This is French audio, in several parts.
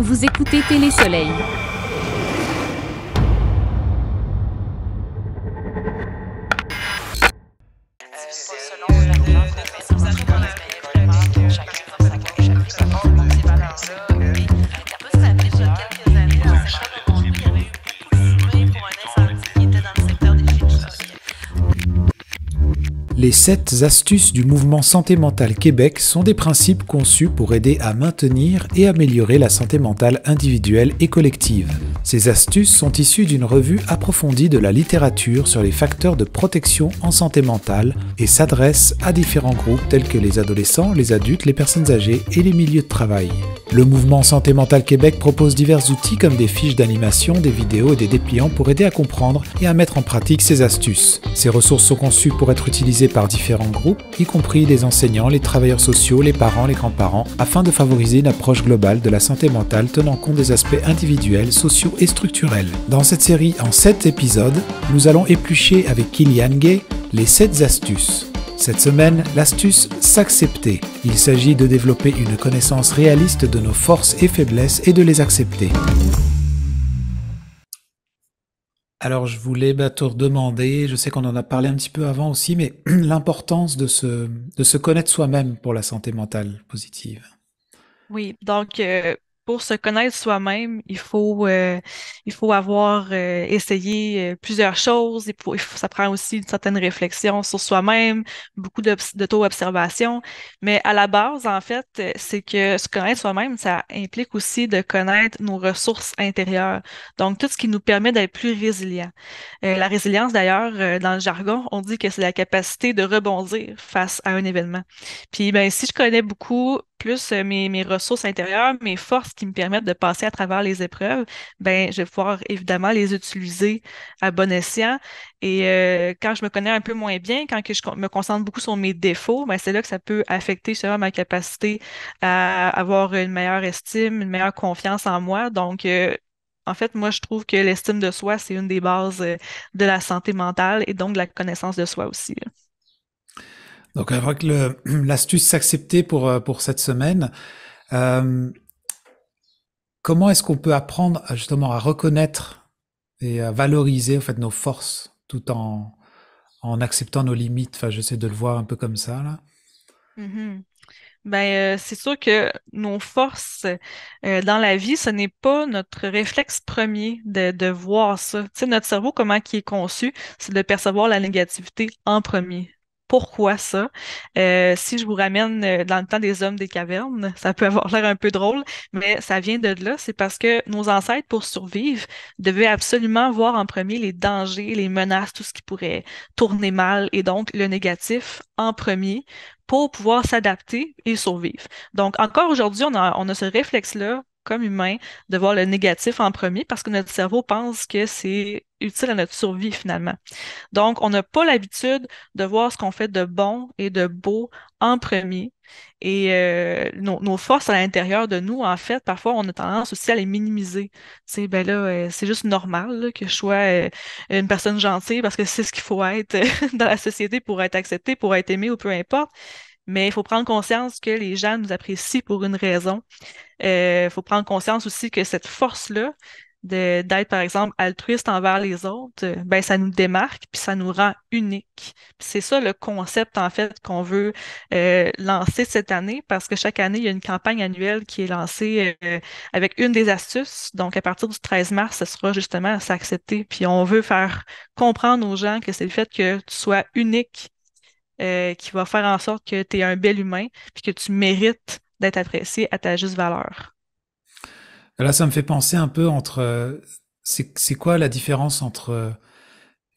Vous écoutez Télé Soleil. C'est selon de façons dans la vie, chacun dans sa gauche, chacun sa forme, ces valeurs-là. Et après, ça fait déjà quelques années, dans le secteur de Montréal, il y avait eu beaucoup de fumée pour un incendie qui était dans le secteur des Chichas. Les 7 astuces du mouvement Santé mentale Québec sont des principes conçus pour aider à maintenir et améliorer la santé mentale individuelle et collective. Ces astuces sont issues d'une revue approfondie de la littérature sur les facteurs de protection en santé mentale et s'adressent à différents groupes tels que les adolescents, les adultes, les personnes âgées et les milieux de travail. Le mouvement Santé mentale Québec propose divers outils comme des fiches d'animation, des vidéos et des dépliants pour aider à comprendre et à mettre en pratique ces astuces. Ces ressources sont conçues pour être utilisées par différents groupes, y compris les enseignants, les travailleurs sociaux, les parents, les grands-parents, afin de favoriser une approche globale de la santé mentale tenant compte des aspects individuels, sociaux et structurels. Dans cette série en 7 épisodes, nous allons éplucher avec Kylian Gay les 7 astuces. Cette semaine, l'astuce s'accepter. Il s'agit de développer une connaissance réaliste de nos forces et faiblesses et de les accepter. Alors je voulais te redemander, je sais qu'on en a parlé un petit peu avant aussi, mais l'importance de se connaître soi-même pour la santé mentale positive. Oui, donc pour se connaître soi-même, il faut avoir essayé plusieurs choses. Ça prend aussi une certaine réflexion sur soi-même, beaucoup d'auto-observation. Mais à la base, en fait, c'est que se connaître soi-même, ça implique aussi de connaître nos ressources intérieures. Donc, tout ce qui nous permet d'être plus résilients. La résilience, d'ailleurs, dans le jargon, on dit que c'est la capacité de rebondir face à un événement. Puis, ben, si je connais beaucoup plus mes ressources intérieures, mes forces qui me permettent de passer à travers les épreuves, ben, je vais pouvoir évidemment les utiliser à bon escient. Et quand je me connais un peu moins bien, quand que me concentre beaucoup sur mes défauts, ben, c'est là que ça peut affecter justement ma capacité à avoir une meilleure estime, une meilleure confiance en moi. Donc, en fait, moi, je trouve que l'estime de soi, c'est une des bases de la santé mentale et donc de la connaissance de soi aussi. Donc avec l'astuce s'accepter pour cette semaine, euh, comment est-ce qu'on peut apprendre justement à reconnaître et à valoriser en fait nos forces tout en acceptant nos limites. Enfin, j'essaie de le voir un peu comme ça là. Mhm. Ben, c'est sûr que nos forces dans la vie, ce n'est pas notre réflexe premier de voir ça. Tu sais, notre cerveau, comment il est conçu, c'est de percevoir la négativité en premier. Pourquoi ça? Si je vous ramène dans le temps des hommes des cavernes, ça peut avoir l'air un peu drôle, mais ça vient de là. C'est parce que nos ancêtres, pour survivre, devaient absolument voir en premier les dangers, les menaces, tout ce qui pourrait tourner mal, et donc le négatif en premier pour pouvoir s'adapter et survivre. Donc, encore aujourd'hui, on a ce réflexe-là, comme humain, de voir le négatif en premier parce que notre cerveau pense que c'est utile à notre survie finalement. Donc, on n'a pas l'habitude de voir ce qu'on fait de bon et de beau en premier. Et nos forces à l'intérieur de nous, en fait, parfois, on a tendance aussi à les minimiser. Tu sais, ben là, c'est juste normal là, que je sois une personne gentille parce que c'est ce qu'il faut être dans la société pour être accepté, pour être aimé ou peu importe. Mais il faut prendre conscience que les gens nous apprécient pour une raison. Il faut prendre conscience aussi que cette force-là, d'être, par exemple, altruiste envers les autres, ben, ça nous démarque, puis ça nous rend uniques. Puis c'est ça le concept, en fait, qu'on veut lancer cette année, parce que chaque année, il y a une campagne annuelle qui est lancée avec une des astuces. Donc, à partir du 13 mars, ce sera justement s'accepter. Puis on veut faire comprendre aux gens que c'est le fait que tu sois unique qui va faire en sorte que tu es un bel humain, puis que tu mérites d'être apprécié à ta juste valeur. Là, ça me fait penser un peu entre c'est quoi la différence entre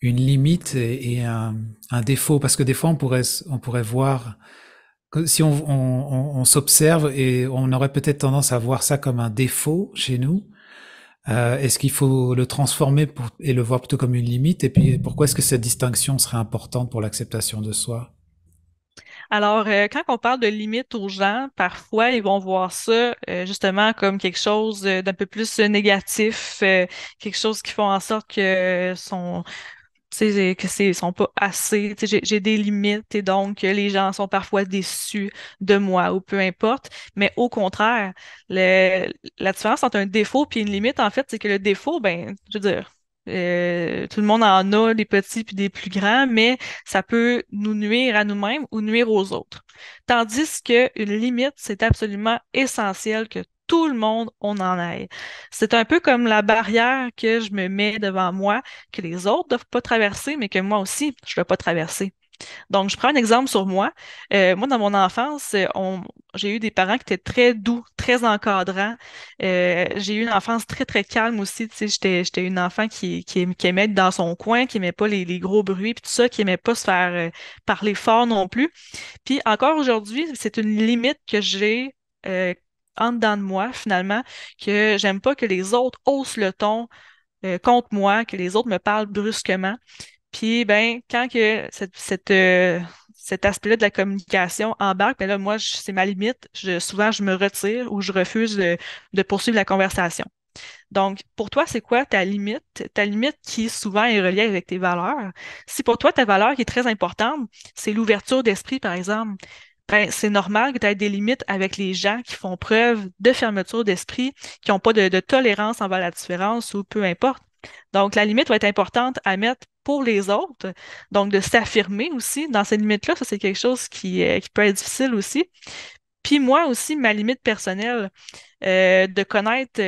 une limite et un défaut? Parce que des fois, on pourrait voir que si on s'observe et on aurait peut-être tendance à voir ça comme un défaut chez nous. Est-ce qu'il faut le transformer et le voir plutôt comme une limite? Et puis, pourquoi est-ce que cette distinction serait importante pour l'acceptation de soi? Alors, quand on parle de limites aux gens, parfois, ils vont voir ça justement comme quelque chose d'un peu plus négatif, quelque chose qui fait en sorte que Tu sais, sont pas assez, tu sais, j'ai des limites et donc les gens sont parfois déçus de moi ou peu importe. Mais au contraire, la différence entre un défaut et une limite, en fait, c'est que le défaut, ben, je veux dire, tout le monde en a, des petits puis des plus grands, mais ça peut nous nuire à nous-mêmes ou nuire aux autres. Tandis que une limite, c'est absolument essentiel que tout le monde, on en ait. C'est un peu comme la barrière que je me mets devant moi que les autres doivent pas traverser, mais que moi aussi, je ne dois pas traverser. Donc, je prends un exemple sur moi. Moi, dans mon enfance, j'ai eu des parents qui étaient très doux, très encadrants. J'ai eu une enfance très, très calme aussi. Tu sais, j'étais une enfant qui aimait être dans son coin, qui aimait pas les gros bruits, puis tout ça, qui aimait pas se faire parler fort non plus. Puis encore aujourd'hui, c'est une limite que j'ai en dedans de moi, finalement, que j'aime pas que les autres haussent le ton contre moi, que les autres me parlent brusquement. Puis, ben, quand que cet aspect-là de la communication embarque, ben là, moi, c'est ma limite. Souvent, je me retire ou je refuse de poursuivre la conversation. Donc, pour toi, c'est quoi ta limite? Ta limite qui souvent est reliée avec tes valeurs. Si pour toi, ta valeur qui est très importante, c'est l'ouverture d'esprit, par exemple, ben, c'est normal que tu aies des limites avec les gens qui font preuve de fermeture d'esprit, qui n'ont pas de tolérance envers la différence ou peu importe. Donc, la limite va être importante à mettre pour les autres. Donc, de s'affirmer aussi dans ces limites-là, ça, c'est quelque chose qui peut être difficile aussi. Puis moi aussi, ma limite personnelle, de connaître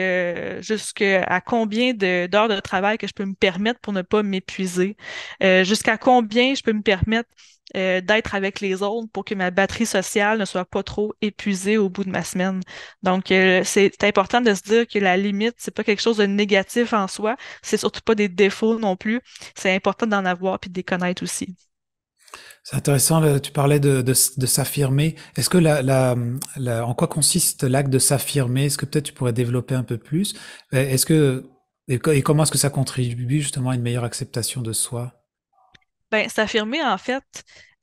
jusqu'à combien d'heures de travail que je peux me permettre pour ne pas m'épuiser, jusqu'à combien je peux me permettre d'être avec les autres pour que ma batterie sociale ne soit pas trop épuisée au bout de ma semaine. Donc, c'est important de se dire que la limite, c'est pas quelque chose de négatif en soi, c'est surtout pas des défauts non plus. C'est important d'en avoir puis de les connaître aussi. C'est intéressant, tu parlais de s'affirmer. Est-ce que en quoi consiste l'acte de s'affirmer? Est-ce que peut-être tu pourrais développer un peu plus? Est-ce que, et comment est-ce que ça contribue justement à une meilleure acceptation de soi? Ben, s'affirmer, en fait,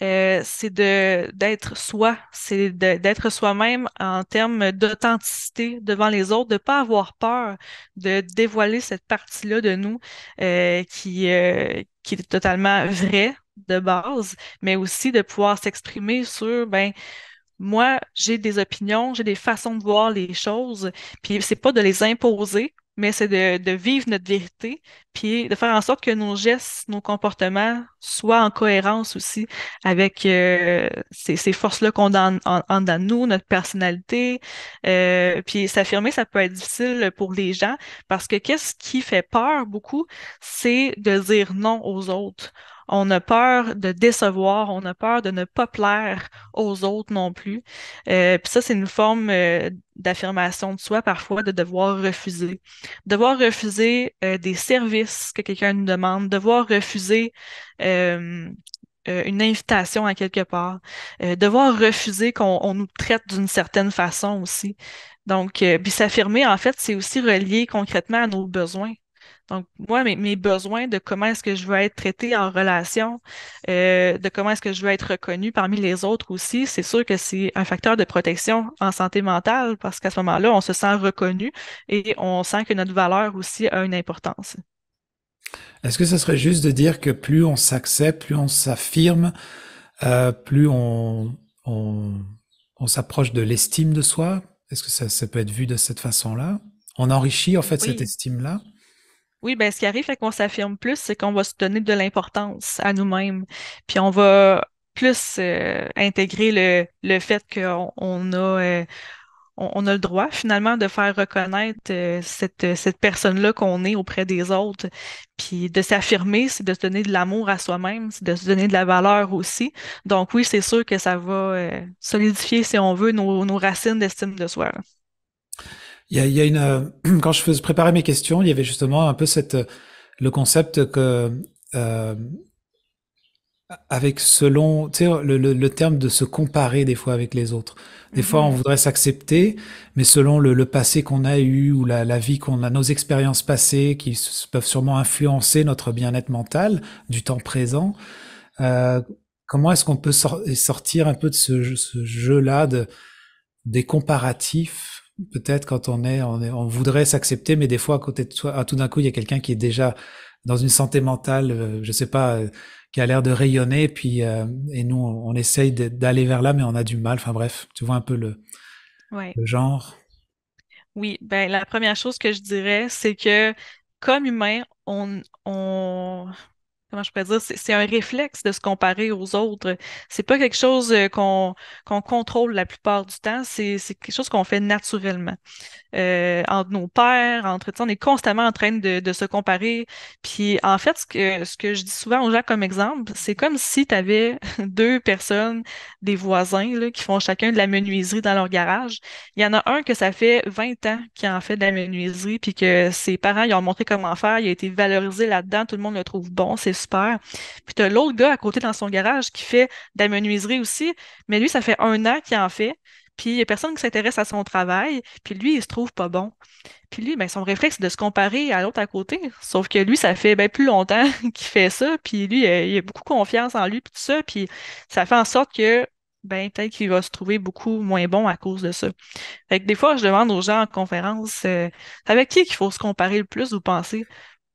c'est d'être soi, c'est d'être soi-même en termes d'authenticité devant les autres, de pas avoir peur de dévoiler cette partie-là de nous qui est totalement vraie de base, mais aussi de pouvoir s'exprimer sur, ben, moi, j'ai des opinions, j'ai des façons de voir les choses, puis c'est pas de les imposer, mais c'est de vivre notre vérité, puis de faire en sorte que nos gestes, nos comportements soient en cohérence aussi avec ces forces-là qu'on a en dedans de nous, notre personnalité. Puis s'affirmer, ça peut être difficile pour les gens parce que qu'est-ce qui fait peur beaucoup, c'est de dire non aux autres. On a peur de décevoir, on a peur de ne pas plaire aux autres non plus. Puis ça, c'est une forme d'affirmation de soi parfois, de devoir refuser. Devoir refuser des services que quelqu'un nous demande, devoir refuser euh, une invitation à quelque part, devoir refuser qu'on nous traite d'une certaine façon aussi. Donc, puis s'affirmer, en fait, c'est aussi relié concrètement à nos besoins. Donc, moi, mes besoins de comment est-ce que je veux être traité en relation, de comment est-ce que je veux être reconnu parmi les autres aussi, c'est sûr que c'est un facteur de protection en santé mentale parce qu'à ce moment-là, on se sent reconnu et on sent que notre valeur aussi a une importance. Est-ce que ça serait juste de dire que plus on s'accepte, plus on s'affirme, plus on s'approche de l'estime de soi? Est-ce que ça peut être vu de cette façon-là? On enrichit en fait cette Oui. estime-là? Oui, ben ce qui arrive, fait qu'on s'affirme plus, c'est qu'on va se donner de l'importance à nous-mêmes. Puis on va plus intégrer le fait qu'on a, on a le droit finalement de faire reconnaître cette personne-là qu'on est auprès des autres. Puis de s'affirmer, c'est de se donner de l'amour à soi-même, c'est de se donner de la valeur aussi. Donc oui, c'est sûr que ça va solidifier, si on veut, nos racines d'estime de soi. Il y a une, quand je faisais préparer mes questions, il y avait justement un peu le concept que, euh, avec selon, tu sais, le terme de se comparer des fois avec les autres. Des fois, on Mhm. voudrait s'accepter, mais selon le passé qu'on a eu ou la vie qu'on a, nos expériences passées qui peuvent sûrement influencer notre bien-être mental du temps présent. Euh, Comment est-ce qu'on peut sortir un peu de ce jeu-là des comparatifs? Peut-être quand on voudrait s'accepter, mais des fois à côté de soi, tout d'un coup, il y a quelqu'un qui est déjà dans une santé mentale, je sais pas, qui a l'air de rayonner, et nous, on essaye d'aller vers là, mais on a du mal. Enfin bref, tu vois un peu Ouais. le genre. Oui, ben la première chose que je dirais, c'est que comme humain, comment je pourrais dire, c'est un réflexe de se comparer aux autres. C'est pas quelque chose qu'on contrôle la plupart du temps, c'est quelque chose qu'on fait naturellement entre nos pairs, entre, tu sais, on est constamment en train de se comparer. Puis en fait, ce que je dis souvent aux gens comme exemple, c'est comme si tu avais deux personnes, des voisins, là, qui font chacun de la menuiserie dans leur garage. Il y en a un que ça fait 20 ans qu'il en fait de la menuiserie, puis que ses parents ils ont montré comment faire, il a été valorisé là-dedans, tout le monde le trouve bon, c'est super. Puis tu as l'autre gars à côté dans son garage qui fait de la menuiserie aussi, mais lui, ça fait 1 an qu'il en fait. Puis il n'y a personne qui s'intéresse à son travail, puis lui, il se trouve pas bon. Puis lui, ben, son réflexe, c'est de se comparer à l'autre à côté. Sauf que lui, ça fait ben, plus longtemps qu'il fait ça, puis lui, il a beaucoup confiance en lui, puis tout ça, puis ça fait en sorte que ben, peut-être qu'il va se trouver beaucoup moins bon à cause de ça. Fait que des fois, je demande aux gens en conférence, c'est avec qui qu'il faut se comparer le plus, vous pensez?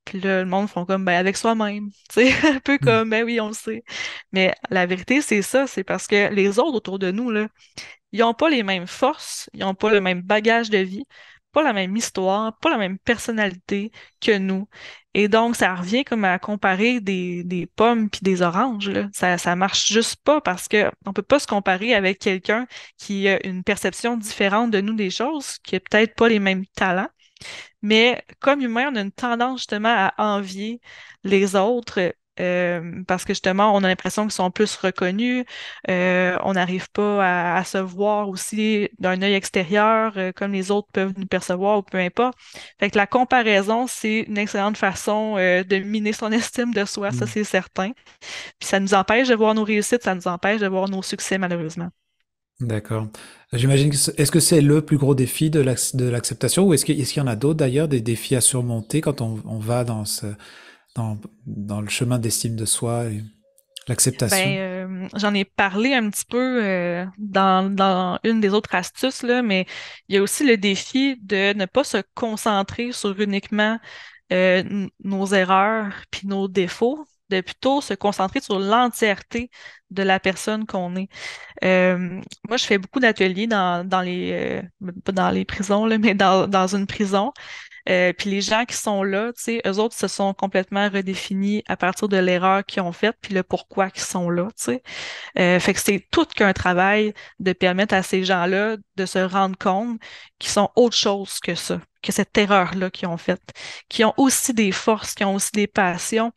Puis là, le monde font comme, ben, avec soi-même. Tu sais, un peu Mm. comme, ben oui, on le sait. Mais la vérité, c'est ça, c'est parce que les autres autour de nous, là, ils n'ont pas les mêmes forces, ils n'ont pas le même bagage de vie, pas la même histoire, pas la même personnalité que nous. Et donc, ça revient comme à comparer des pommes puis des oranges, là. Ça marche juste pas parce que on peut pas se comparer avec quelqu'un qui a une perception différente de nous des choses, qui a peut-être pas les mêmes talents. Mais comme humain, on a une tendance justement à envier les autres parce que justement, on a l'impression qu'ils sont plus reconnus. On n'arrive pas à se voir aussi d'un œil extérieur comme les autres peuvent nous percevoir ou peu importe. Fait que la comparaison, c'est une excellente façon de miner son estime de soi, ça Mm. c'est certain. Puis ça nous empêche de voir nos réussites, ça nous empêche de voir nos succès malheureusement. D'accord. J'imagine que est-ce que c'est le plus gros défi de l'acceptation, ou est-ce qu'il y en a d'autres d'ailleurs, des défis à surmonter quand on va dans le chemin d'estime de soi et l'acceptation? J'en ai parlé un petit peu dans une des autres astuces, là, mais il y a aussi le défi de ne pas se concentrer sur uniquement nos erreurs puis nos défauts, de plutôt se concentrer sur l'entièreté de la personne qu'on est. Moi, je fais beaucoup d'ateliers dans pas dans les prisons, là, mais dans une prison. Puis les gens qui sont là, tu sais, eux autres se sont complètement redéfinis à partir de l'erreur qu'ils ont faite, puis le pourquoi qu'ils sont là, tu sais. Fait que c'est tout qu'un travail de permettre à ces gens-là de se rendre compte qu'ils sont autre chose que ça, que cette erreur-là qu'ils ont faite, qui ont aussi des forces, qui ont aussi des passions,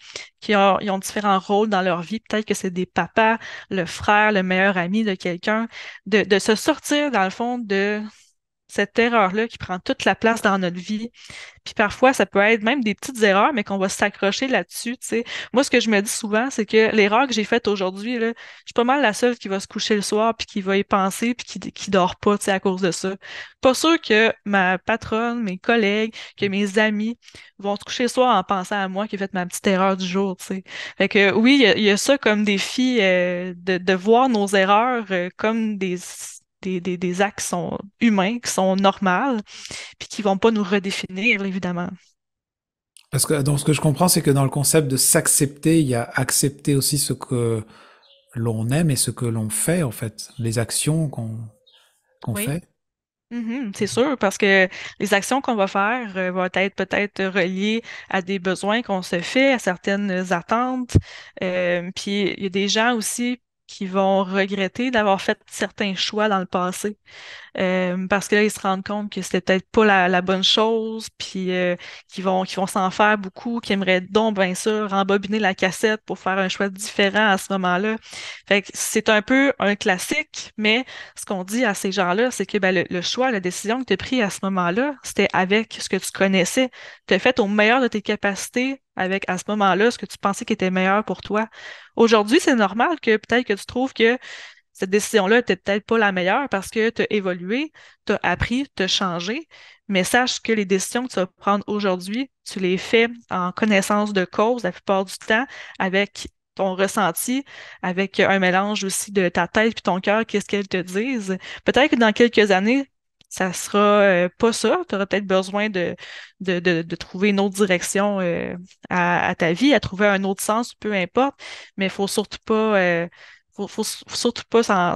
ils ont différents rôles dans leur vie. Peut-être que c'est des papas, le frère, le meilleur ami de quelqu'un, de se sortir, dans le fond, de cette erreur-là qui prend toute la place dans notre vie. Puis parfois, ça peut être même des petites erreurs, mais qu'on va s'accrocher là-dessus, tu sais. Moi, ce que je me dis souvent, c'est que l'erreur que j'ai faite aujourd'hui, là, je suis pas mal la seule qui va se coucher le soir, puis qui va y penser, puis qui dort pas, tu sais, à cause de ça. Pas sûr que ma patronne, mes collègues, que mes amis vont se coucher le soir en pensant à moi qui ai fait ma petite erreur du jour, tu sais. Fait que oui, il y a ça comme défi de voir nos erreurs comme des actes qui sont humains, qui sont normaux, puis qui vont pas nous redéfinir, évidemment. Parce que donc ce que je comprends, c'est que dans le concept de s'accepter, il y a accepter aussi ce que l'on aime et ce que l'on fait en fait, les actions qu'on Oui. fait. Mhm, c'est sûr, parce que les actions qu'on va faire vont être peut-être reliées à des besoins qu'on se fait, à certaines attentes. Puis il y a des gens aussi qui vont regretter d'avoir fait certains choix dans le passé. Parce que là, ils se rendent compte que c'était peut-être pas la bonne chose, puis qu'ils vont s'en faire beaucoup, qu'ils aimeraient donc bien ça, rembobiner la cassette pour faire un choix différent à ce moment-là. Fait que c'est un peu un classique, mais ce qu'on dit à ces gens-là, c'est que ben, le choix, la décision que tu as prise à ce moment-là, c'était avec ce que tu connaissais. Tu as fait au meilleur de tes capacités avec à ce moment-là ce que tu pensais qui était meilleur pour toi. Aujourd'hui, c'est normal que peut-être que tu trouves que cette décision-là était peut-être pas la meilleure parce que tu as évolué, tu as appris, tu as changé, mais sache que les décisions que tu vas prendre aujourd'hui, tu les fais en connaissance de cause la plupart du temps, avec ton ressenti, avec un mélange aussi de ta tête puis ton cœur, qu'est-ce qu'elles te disent. Peut-être que dans quelques années, ça sera pas ça. Tu auras peut-être besoin de trouver une autre direction à ta vie, à trouver un autre sens, peu importe, mais il faut surtout pas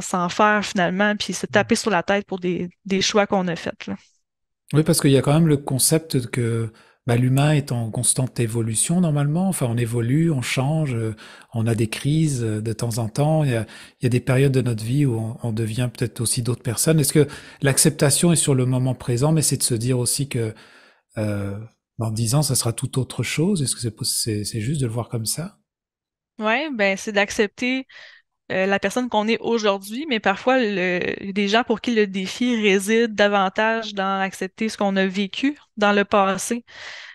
s'en faire finalement, puis se taper sur la tête pour des choix qu'on a faits, là. Oui, parce qu'il y a quand même le concept que bah, l'humain est en constante évolution normalement. Enfin, on évolue, on change, on a des crises de temps en temps. Il y a des périodes de notre vie où on devient peut-être aussi d'autres personnes. Est-ce que l'acceptation est sur le moment présent, mais c'est de se dire aussi que euh, dans 10 ans, ça sera tout autre chose? Est-ce que c'est juste de le voir comme ça? Ouais, ben c'est d'accepter la personne qu'on est aujourd'hui, mais parfois il y a des gens pour qui le défi réside davantage dans accepter ce qu'on a vécu dans le passé,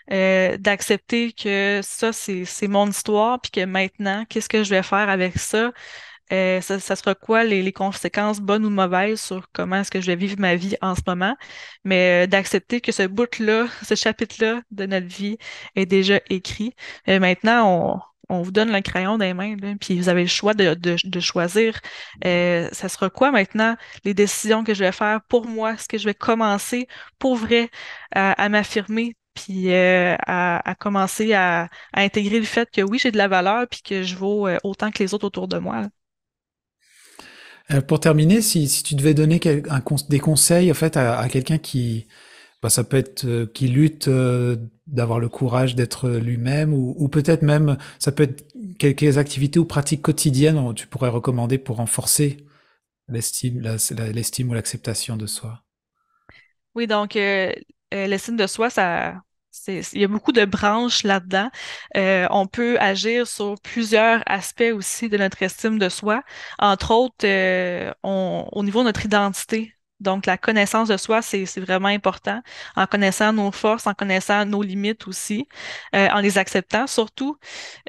d'accepter que ça c'est mon histoire, puis que maintenant, qu'est-ce que je vais faire avec ça? Ça sera quoi les conséquences bonnes ou mauvaises sur comment est-ce que je vais vivre ma vie en ce moment, mais d'accepter que ce bout-là, ce chapitre-là de notre vie est déjà écrit. Maintenant, on vous donne le crayon dans les mains, là, puis vous avez le choix de choisir. Ça sera quoi maintenant les décisions que je vais faire pour moi? Est-ce que je vais commencer pour vrai à m'affirmer? Puis à commencer à intégrer le fait que oui, j'ai de la valeur, puis que je vaux autant que les autres autour de moi, là. Pour terminer, si tu devais donner des conseils en fait à quelqu'un qui, bah, ça peut être qui lutte d'avoir le courage d'être lui-même ou peut-être même ça peut être quelques activités ou pratiques quotidiennes dont tu pourrais recommander pour renforcer l'estime ou l'acceptation de soi. Oui, donc l'estime de soi, il y a beaucoup de branches là-dedans. On peut agir sur plusieurs aspects aussi de notre estime de soi. Entre autres, au niveau de notre identité. Donc, la connaissance de soi, c'est vraiment important. En connaissant nos forces, en connaissant nos limites aussi, en les acceptant surtout.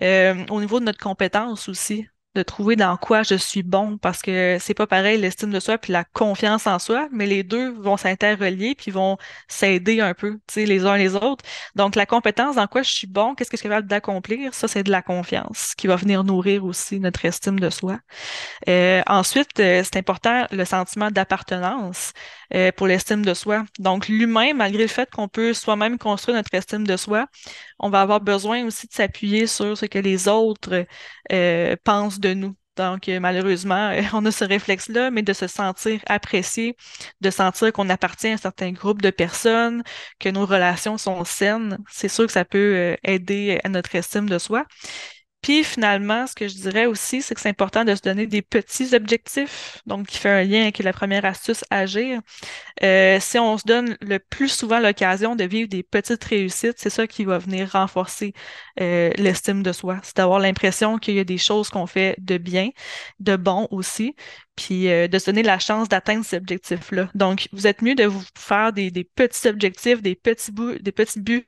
Au niveau de notre compétence aussi, de trouver dans quoi je suis bon, parce que c'est pas pareil l'estime de soi puis la confiance en soi, mais les deux vont s'interrelier puis vont s'aider un peu, tu sais, les uns les autres. Donc la compétence dans quoi je suis bon, qu'est-ce que je suis capable d'accomplir, ça c'est de la confiance qui va venir nourrir aussi notre estime de soi. Ensuite, c'est important le sentiment d'appartenance pour l'estime de soi. Donc, l'humain, malgré le fait qu'on peut soi-même construire notre estime de soi, on va avoir besoin aussi de s'appuyer sur ce que les autres pensent de nous. Donc, malheureusement, on a ce réflexe-là, mais de se sentir apprécié, de sentir qu'on appartient à un certain groupe de personnes, que nos relations sont saines, c'est sûr que ça peut aider à notre estime de soi. Puis finalement, ce que je dirais aussi, c'est que c'est important de se donner des petits objectifs, donc qui fait un lien avec la première astuce, agir. Si on se donne le plus souvent l'occasion de vivre des petites réussites, c'est ça qui va venir renforcer l'estime de soi. C'est d'avoir l'impression qu'il y a des choses qu'on fait de bien, de bon aussi, puis de se donner la chance d'atteindre ces objectifs-là. Donc, vous êtes mieux de vous faire des petits objectifs, des petits buts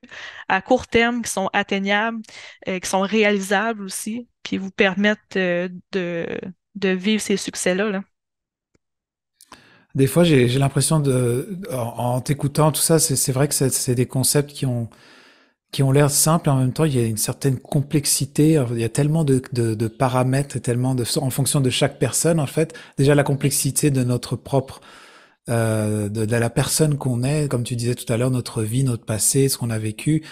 à court terme qui sont atteignables, qui sont réalisables aussi, puis vous permettent de vivre ces succès-là, là. Des fois, j'ai l'impression en t'écoutant tout ça, c'est vrai que c'est des concepts qui ont l'air simples et en même temps, il y a une certaine complexité. Alors, il y a tellement de paramètres et tellement en fonction de chaque personne, en fait. Déjà, la complexité de notre propre, de la personne qu'on est, comme tu disais tout à l'heure, notre vie, notre passé, ce qu'on a vécu.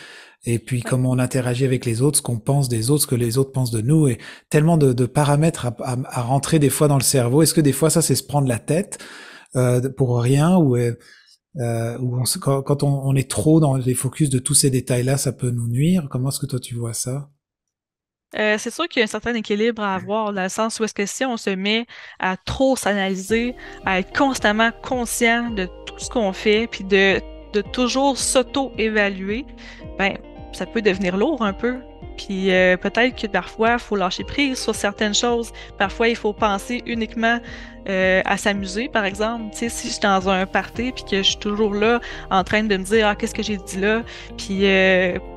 Et puis, Ouais. comment on interagit avec les autres, ce qu'on pense des autres, ce que les autres pensent de nous, et tellement de paramètres à rentrer des fois dans le cerveau. Est-ce que des fois, ça, c'est se prendre la tête pour rien ou quand on est trop dans les focus de tous ces détails-là, ça peut nous nuire. Comment est-ce que toi tu vois ça? C'est sûr qu'il y a un certain équilibre à avoir, dans le sens où est-ce que si on se met à trop s'analyser, à être constamment conscient de tout ce qu'on fait, puis de toujours s'auto-évaluer, ben, ça peut devenir lourd un peu. Puis peut-être que parfois, il faut lâcher prise sur certaines choses. Parfois, il faut penser uniquement à s'amuser, par exemple. Tu sais, si je suis dans un party puis que je suis toujours là en train de me dire ah qu'est-ce que j'ai dit là, puis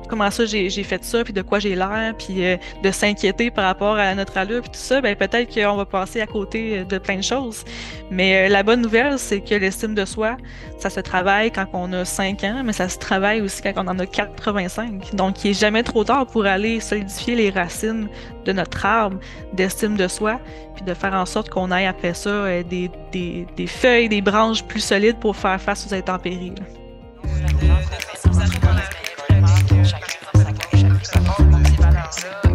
comment ça j'ai fait ça, puis de quoi j'ai l'air, puis de s'inquiéter par rapport à notre allure, puis tout ça, ben peut-être qu'on va passer à côté de plein de choses. Mais la bonne nouvelle, c'est que l'estime de soi, ça se travaille quand on a 5 ans, mais ça se travaille aussi quand on en a 85. Donc, il n'est jamais trop tard pour aller solidifier les racines de notre arbre d'estime de soi, puis de faire en sorte qu'on aille après ça des feuilles, des branches plus solides pour faire face aux intempéries, là. De sensibilisation dans la vie, chacun dans sa gauche, chacun dans ses valeurs-là.